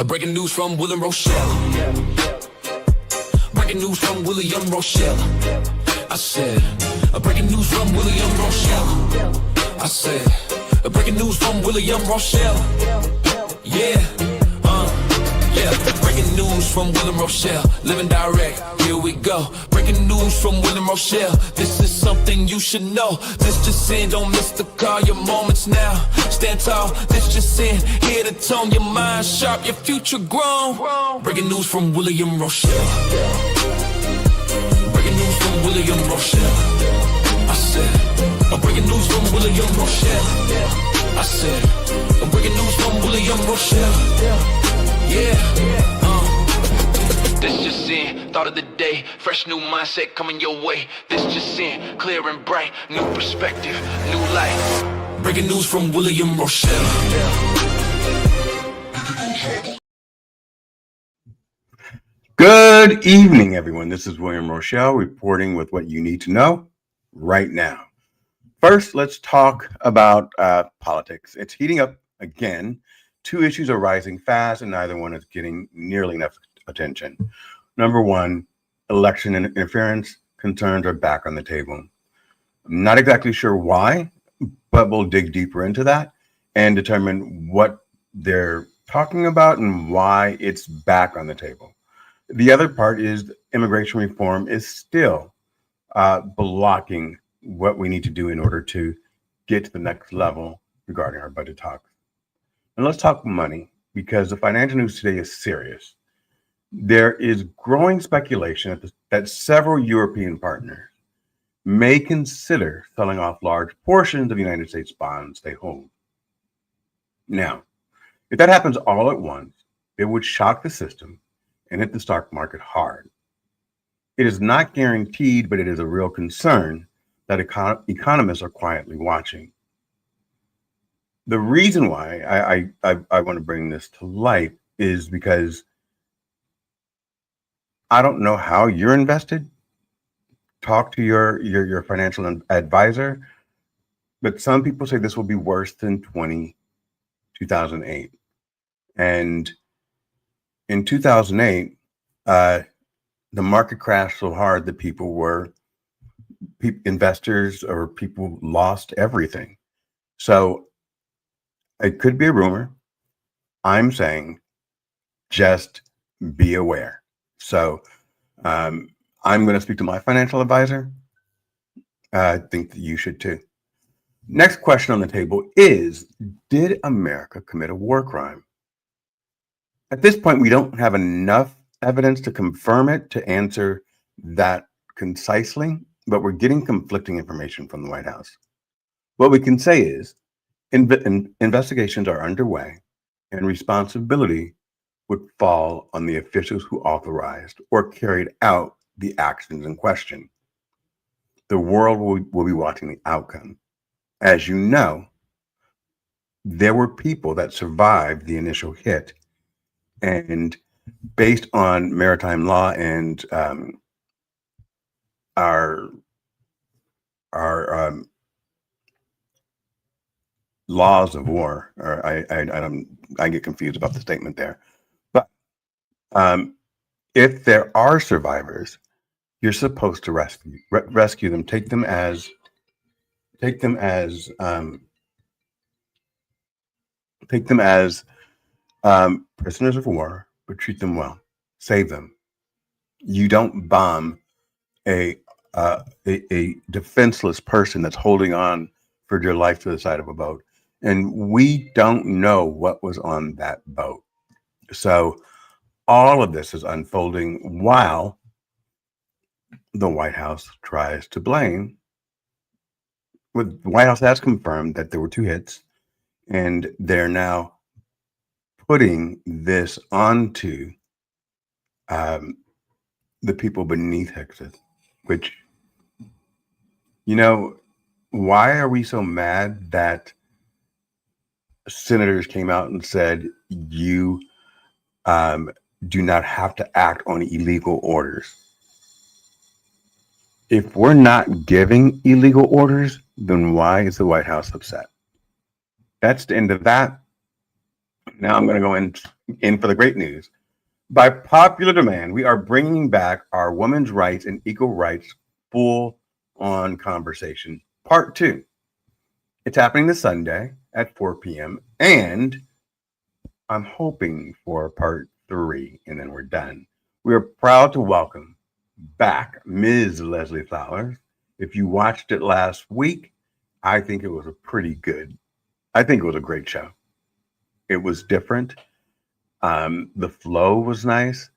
Breaking news from William Rochelle. Breaking news from William Rochelle. I said, breaking news from William Rochelle. I said, breaking news from William Rochelle. Yeah, breaking news from William Rochelle. Living direct, here we go. Breaking news from William Rochelle. This is something you should know. This just in, don't miss the call. Your moments now, stand tall. This just in, here to tone your mind sharp, your future grown. Breaking news from William Rochelle. Breaking news from William Rochelle. I said, breaking news from William Rochelle. I said, breaking news from William Rochelle. This just in, thought of the day, fresh new mindset coming your way. This just in, clear and bright, new perspective, new life. Breaking news from William Rochelle. Good evening, everyone. This is William Rochelle reporting with what you need to know right now. First, let's talk about politics. It's heating up again. Two issues are rising fast, and neither one is getting nearly enough attention. Number one, election interference concerns are back on the table. I'm not exactly sure why, but we'll dig deeper into that and determine what they're talking about and why it's back on the table. The other part is immigration reform is still blocking what we need to do in order to get to the next level regarding our budget talks. And let's talk money, because the financial news today is serious. There is growing speculation that several European partners may consider selling off large portions of United States bonds they hold. Now, if that happens all at once, it would shock the system and hit the stock market hard. It is not guaranteed, but it is a real concern that economists are quietly watching. The reason why I want to bring this to light is because I don't know how you're invested. Talk to your financial advisor, but some people say this will be worse than 2008. And in 2008, the market crashed so hard that investors or people lost everything. So it could be a rumor. I'm saying just be aware. So I'm going to speak to my financial advisor. I think that you should too. Next question on the table is, did America commit a war crime? At this point, we don't have enough evidence to confirm it, to answer that concisely, but we're getting conflicting information from the White House. What we can say is investigations are underway, and responsibility would fall on the officials who authorized or carried out the actions in question. The world will be watching the outcome. As you know, there were people that survived the initial hit, and based on maritime law and our laws of war, or I get confused about the statement there. But if there are survivors, you're supposed to rescue them, take them as prisoners of war, but treat them well, save them. You don't bomb a defenseless person that's holding on for dear life to the side of a boat. And we don't know what was on that boat. So all of this is unfolding while the White House tries to blame. The White House has confirmed that there were two hits, and they're now putting this onto the people beneath Texas, which, why are we so mad that senators came out and said you do not have to act on illegal orders? If we're not giving illegal orders, then why is the White House upset? That's the end of that. Now I'm going to go in for the great news. By popular demand, we are bringing back our women's rights and equal rights full on conversation, part 2. It's happening this Sunday at 4 p.m. and I'm hoping for part 3, and then we're done. We are proud to welcome back Ms. Leslie Flowers. If you watched it last week, I think it was a great show. It was different. The flow was nice.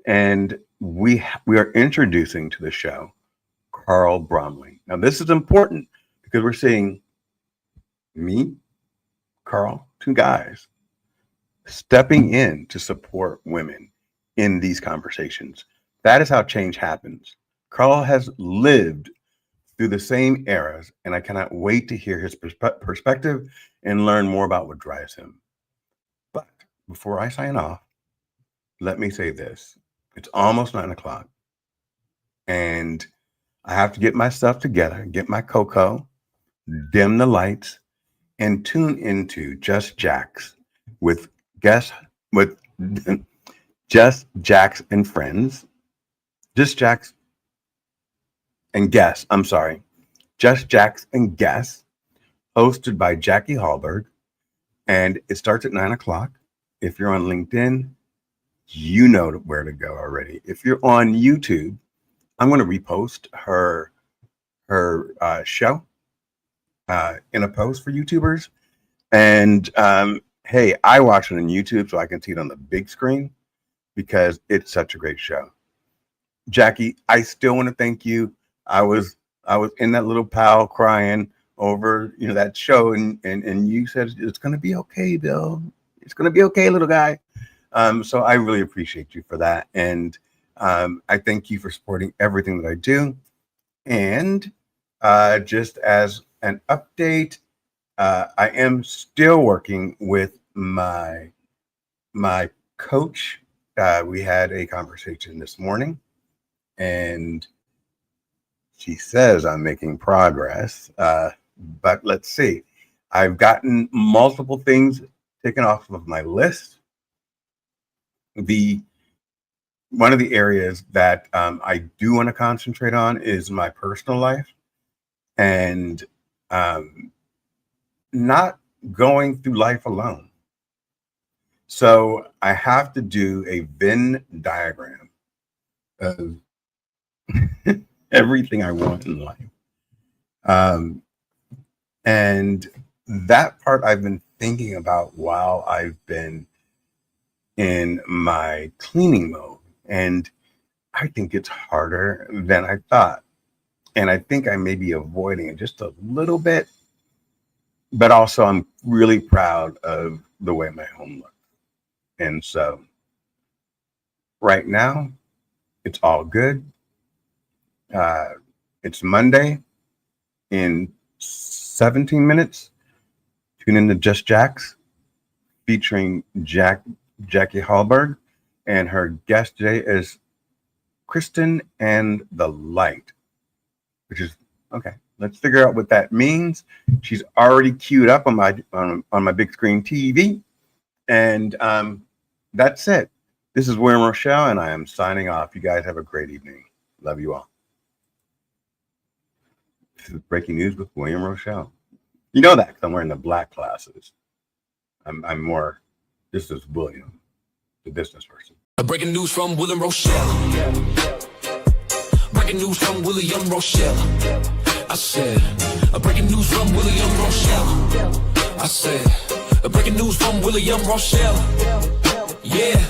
And we are introducing to the show Carl Bromley. Now, this is important because we're seeing me, Carl, 2 guys stepping in to support women in these conversations. That is how change happens. Carl has lived through the same eras, and I cannot wait to hear his perspective and learn more about what drives him. But before I sign off, let me say this. It's almost 9 o'clock, and I have to get my stuff together, get my cocoa, dim the lights, and tune into Just Jax with Just Jax and Friends. Just Jax and Guests, I'm sorry. Just Jax and Guests, hosted by Jackie Hallberg. And it starts at 9 o'clock. If you're on LinkedIn, you know where to go already. If you're on YouTube, I'm going to repost her show in a post for YouTubers. And hey, I watch it on YouTube so I can see it on the big screen because it's such a great show. Jackie, I still want to thank you. I was in that little pile crying over that show, and you said it's going to be okay, Bill. It's going to be okay, little guy. So I really appreciate you for that, and I thank you for supporting everything that I do. And just as an update, I am still working with my coach. We had a conversation this morning, and she says I'm making progress. But let's see. I've gotten multiple things taken off of my list. One of the areas that I do want to concentrate on is my personal life, and not going through life alone. So I have to do a Venn diagram of everything I want in life. And that part I've been thinking about while I've been in my cleaning mode. And I think it's harder than I thought. And I think I may be avoiding it just a little bit. But also, I'm really proud of the way my home looks. And so right now, it's all good. It's Monday. In 17 minutes, tune into Just Jax, featuring Jackie Hallberg. And her guest today is Kristen and the Light, which is okay. Let's figure out what that means. She's already queued up on my big screen TV. And that's it. This is William Rochelle, and I am signing off. You guys have a great evening. Love you all. This is breaking news with William Rochelle. You know that because I'm wearing the black glasses. I'm more, this is William, the business person. Breaking news from William Rochelle. Breaking news from William Rochelle. I said, breaking news from William Rochelle. I said, breaking news from William Rochelle. Yeah,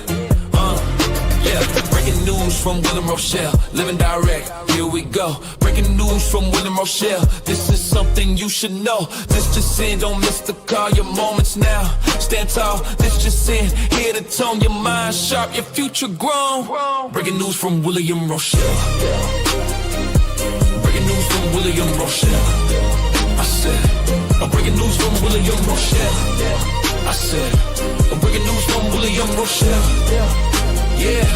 breaking news from William Rochelle. Living direct, here we go. Breaking news from William Rochelle. This is something you should know. This just in, don't miss the call, your moments now. Stand tall, this just in. Hear the tone, your mind sharp, your future grown. Breaking news from William Rochelle. Breaking news from William Rochelle. I said, breaking news from William Rochelle. I said, breaking news from William Rochelle. Yeah,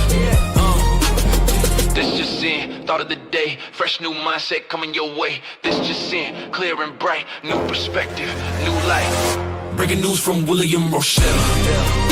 this just in, thought of the day, fresh new mindset coming your way. This just in, clear and bright, new perspective, new life. Breaking news from William Rochelle.